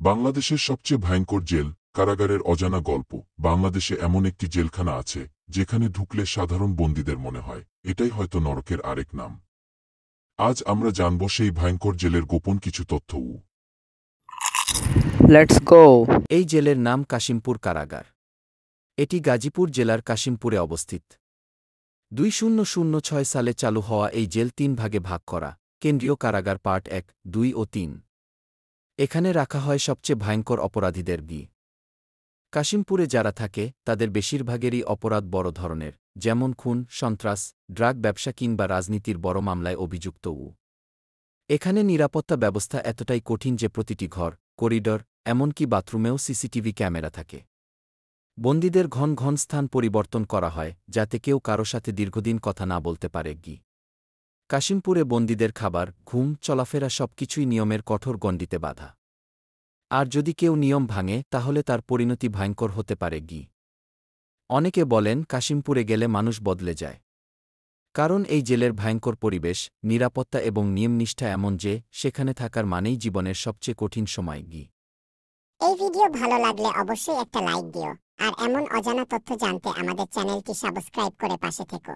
বাংলাদেশের সবচেয়ে ভয়ঙ্কর জেল কারাগারের অজানা গল্প। বাংলাদেশে এমন একটি জেলখানা আছে যেখানে ঢুকলে সাধারণ বন্দীদের মনে হয় এটাই হয়তো নরকের আরেক নাম। আজ আমরা জানব সেই ভয়ঙ্কর জেলের গোপন কিছু তথ্য। Let's go. এই জেলের নাম কাশিমপুর কারাগার। এটি গাজীপুর জেলার কাশিমপুরে অবস্থিত। 2006 সালে চালু হওয়া এই জেল 3 ভাগে ভাগ করা। কেন্দ্রীয় কারাগার পার্ট 1, 2 ও 3। এখানে রাখা হয় সবচেয়ে ভয়ঙ্কর অপরাধীদের। কাশিমপুরে যারা থাকে তাদের বেশিরভাগেরই অপরাধ বড় ধরনের, যেমন খুন, সন্ত্রাস, ড্রাগ ব্যবসা কিংবা রাজনীতির বড় মামলায় অভিযুক্ত। এখানে নিরাপত্তা ব্যবস্থা এতটাই কঠিন যে প্রতিটি ঘর, করিডর, এমনকি বাথরুমেও সিসিটিভি ক্যামেরা থাকে। বন্দীদের ঘন ঘন স্থান পরিবর্তন করা হয় যাতে কেউ কারো সাথে দীর্ঘদিন কথা না বলতে পারে। কাশিমপুরে বন্দীদের খাবার, ঘুম, চলাফেরা সবকিছুই নিয়মের কঠোর গণ্ডিতে বাঁধা। আর যদি কেউ নিয়ম ভাঙে তাহলে তার পরিণতি ভয়ঙ্কর হতে পারে। অনেকে বলেন কাশিমপুরে গেলে মানুষ বদলে যায়। কারণ এই জেলের ভয়ঙ্কর পরিবেশ, নিরাপত্তা এবং নিয়মনিষ্ঠা এমন যে সেখানে থাকার মানেই জীবনের সবচেয়ে কঠিন সময়। এই ভিডিও ভালো লাগলে অবশ্যই একটা লাইক দিও আর এমন অজানা তথ্য জানতে আমাদের চ্যানেলটি সাবস্ক্রাইব করে পাশে থেকো।